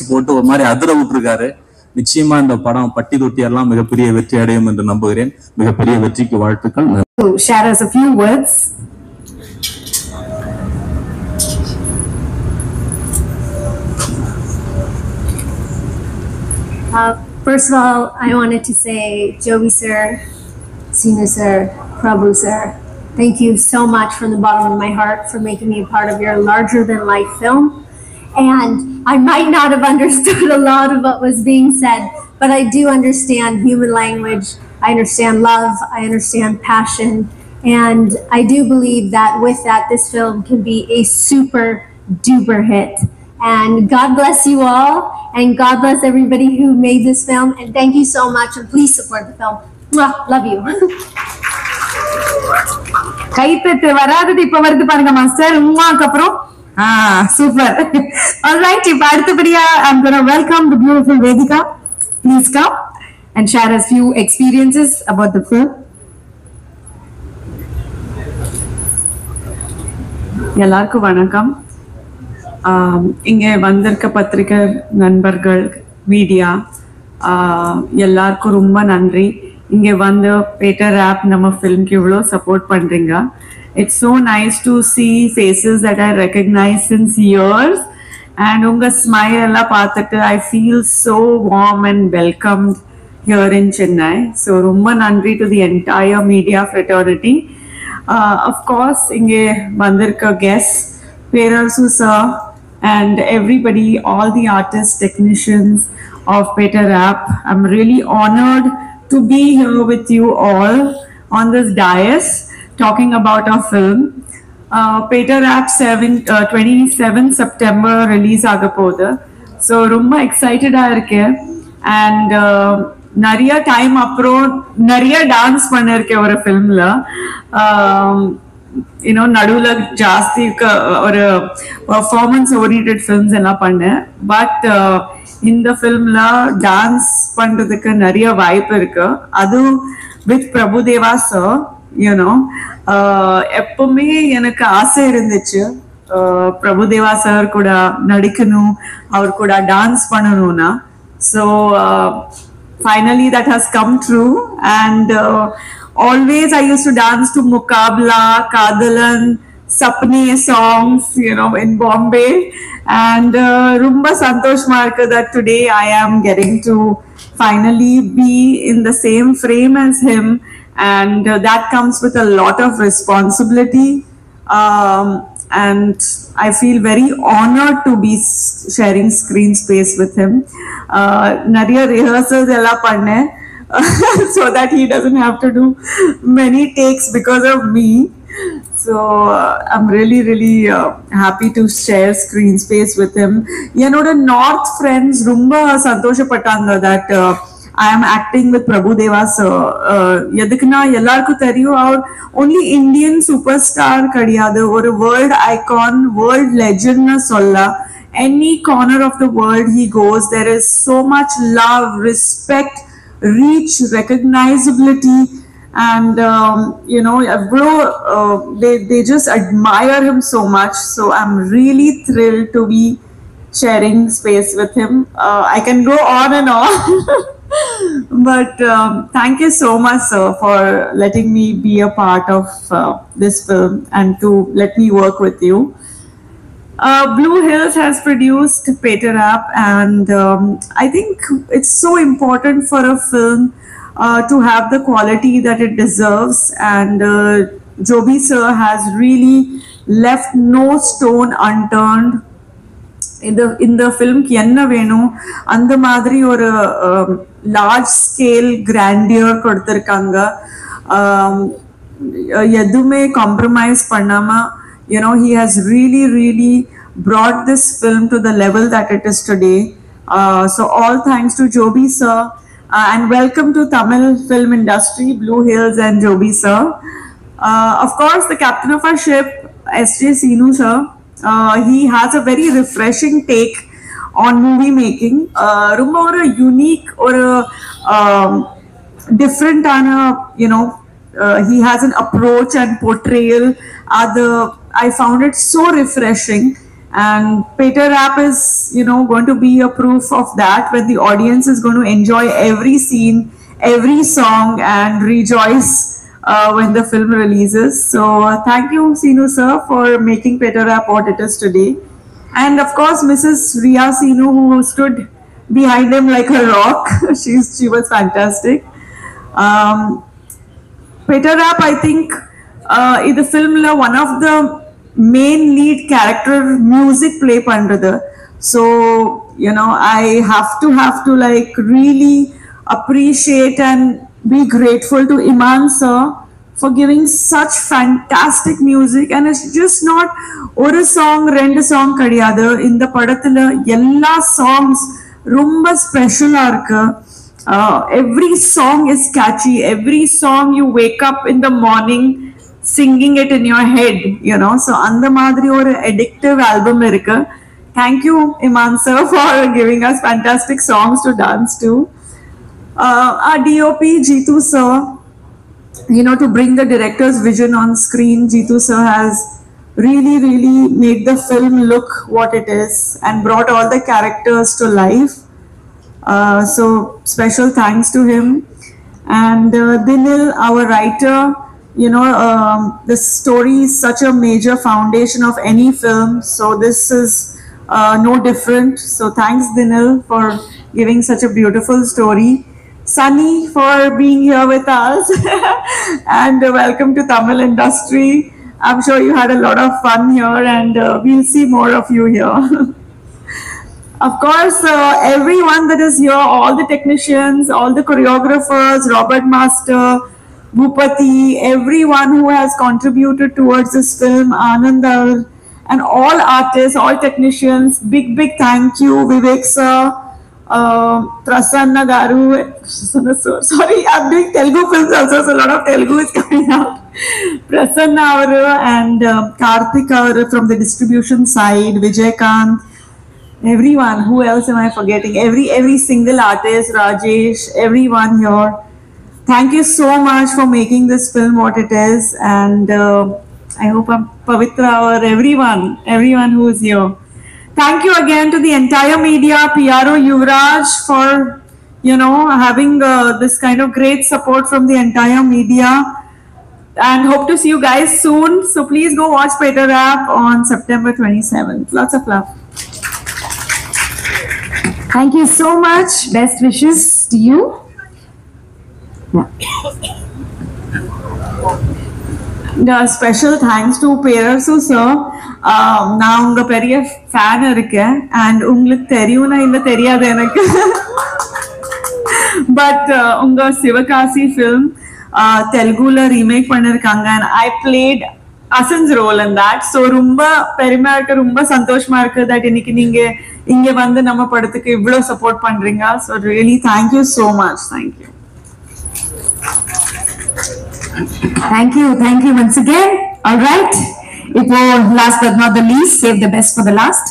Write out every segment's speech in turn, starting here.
அடிச்சு போட்டு ஒரு மாதிரி அதிர விட்டுருக்காரு. நிச்சயமா இந்த படம் பட்டி தொட்டியெல்லாம் மிகப்பெரிய வெற்றி அடையும் என்று நம்புகிறேன். மிகப்பெரிய வெற்றிக்கு வாழ்த்துக்கள். Share us a few words. First of all, I wanted to say, Joby sir, Sinu sir, Prabhu sir, thank you so much from the bottom of my heart for making me a part of your larger-than-life film. And I might not have understood a lot of what was being said, but I do understand human language. I understand love. I understand passion. And I do believe that with that, this film can be a super duper hit. And God bless you all. And God bless everybody who made this film. And thank you so much. And please support the film. Mwah, love you. கைத்தட்டு வராதது இப்ப வருது பாருங்க master. உமாக்கு அப்புறம் super. Alright, இப்ப அடுத்தபடியா I'm going to welcome the beautiful Vedika. Please come and share us few experiences about the film. எல்லாருக்கும் வணக்கம். இங்கே வந்திருக்க பத்திரிகை நண்பர்கள், மீடியா எல்லாருக்கும் ரொம்ப நன்றி. இங்கே வந்து பேட்டர் ஆப் நம்ம ஃபிலிம்க்கு இவ்வளோ சப்போர்ட் பண்ணுறீங்க. It's so nice to see faces that I recognize since years. And unga smile ella paathattu I feel so warm and welcomed here in Chennai. So romba nandri to the entire media fraternity. Of course, inge vandirka guests, Perasu sir, and everybody, all the artists, technicians of Peter App. I'm really honored to be here with you all on this dais talking about our film. Peter App 27 September release agapodhu. So romba excited ah irukken. And nariya time aprom nariya dance pannirukken or film la. You know, nadula jaasti or performance oriented films ella pannen. But in the film la dance pandradhukku nariya vibe irukku. Adu with Prabhudeva sir. You know, எப்பவுமே எனக்கு ஆசை இருந்துச்சு Prabhudeva sir கூட நடிக்கணும், அவர் கூட dance பண்ணணும்னா. So finally that has come true. And always I use to dance to Muqabla, Kadhalan, Sapne songs, you know, in Bombay. And ரொம்ப சந்தோஷமா இருக்கு that today I am getting to finally be in the same frame as him. And that comes with a lot of responsibility, and I feel very honored to be sharing screen space with him. Nariya rehearsals ella panne so that he doesn't have to do many takes because of me. So I'm really happy to share screen space with him. Enoda North friends rumba santoshapatanga that I am acting with Prabhudeva sir. Yadukna ellarku theriyum aur only Indian superstar kadiyadu, or a world icon, world legend na solla. Any corner of the world he goes, there is so much love, respect, reach, recognizability, and you know, they just admire him so much. So I'm really thrilled to be sharing space with him. I can go on and on. But thank you so much, sir, for letting me be a part of this film and to let me work with you. Blue Hills has produced Peter App, and I think it's so important for a film to have the quality that it deserves. And Joby sir has really left no stone unturned. In the film ki enna venum andha madri or large scale grandeur koduthirukanga. Yadume compromise pannama, you know, he has really brought this film to the level that it is today. So all thanks to Joby sir, and welcome to Tamil film industry, Blue Hills and Joby sir. Of course, the captain of our ship, S.J. Sinu sir, he has a very refreshing take on movie making. Rumba or a unique or a different, you know, he has an approach and portrayal. I found it so refreshing, And Peter Rap is, going to be a proof of that, when the audience is going to enjoy every scene, every song, and rejoice when the film releases. So thank you, Sinu sir, for making Peter Rap what it is today. And of course, Mrs. Ria Sinu, who stood behind him like a rock. She was fantastic. Peter Rap, I think, in the film, one of the main lead character music play pandrathu. So, I have to like really appreciate and be grateful to Iman sir for giving such fantastic music. And it's just not ஒரு song, ரெண்டு song கிடையாது. இந்த படத்துல எல்லா songs ரொம்ப ஸ்பெஷலா இருக்கு. Every song is catchy. Every song you wake up in the morning singing it in your head, So அந்த மாதிரி ஒரு addictive album இருக்கு. Thank you, Iman sir, for giving us fantastic songs to dance to. Our DOP, Jeetu sir, to bring the director's vision on screen, Jeetu sir has really, really made the film look what it is and brought all the characters to life. So special thanks to him. And Dinil, our writer, the story is such a major foundation of any film. So this is no different. So thanks Dinil for giving such a beautiful story. Sunny for being here with us. And welcome to Tamil industry. I'm sure you had a lot of fun here, and we'll see more of you here. Of course, everyone that is here, all the technicians, all the choreographers, Robert Master, Bhupati, everyone who has contributed towards this film, Anandar, and all artists, all technicians, big thank you, Vivek sir, Prasanna Garu, sorry, I'm doing Telugu films also, so a lot of Telugu is coming out. Prasanna Avaru and Karthik Avaru from the distribution side, Vijay-Kant, everyone. Who else am I forgetting? Every single artist, Rajesh, everyone here. Thank you so much for making this film what it is, and I hope I'm Pavitra or everyone who is here. Thank you again to the entire media, PRO Yuvraj, for having this kind of great support from the entire media, and hope to see you guys soon. So please go watch Peter Rap on September 27th. Lots of love. Thank you so much. Best wishes to you. Special thanks to Perasu sir. நான் உங்க பெரிய fan இருக்கேன், and உங்களுக்கு தெரியும்னா இல்ல தெரியாது எனக்கு. But உங்க சிவகாசி ஃபிலிம் தெலுங்குல ரீமேக் பண்ணிருக்காங்க, and I played Asan's role in that. So ரொம்ப பெருமையா இருக்கு, ரொம்ப சந்தோஷமா இருக்கு that இன்னைக்கு நீங்க இங்க வந்து நம்ம படத்துக்கு இவ்வளவு சப்போர்ட் பண்றீங்க. So really thank you so much. Thank you. Thank you once again. All right. Ipo, last but not the least, save the best for the last.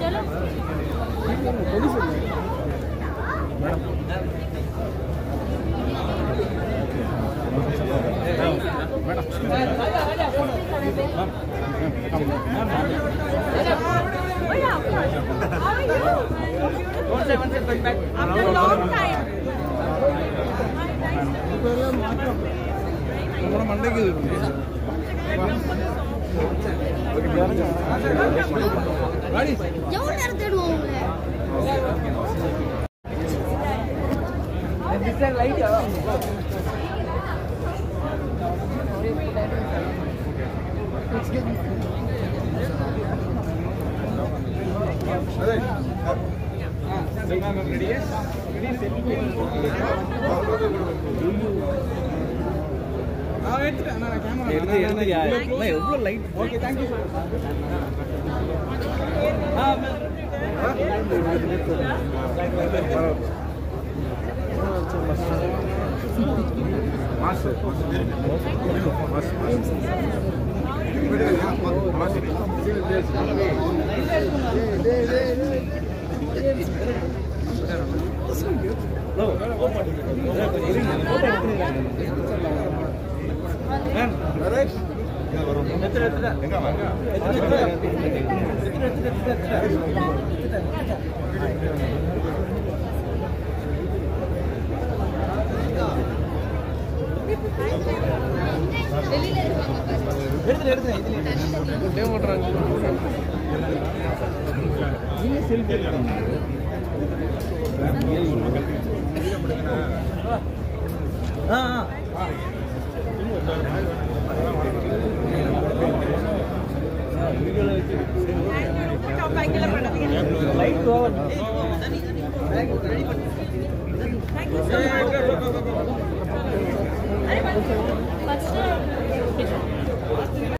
चलो Thank you so much.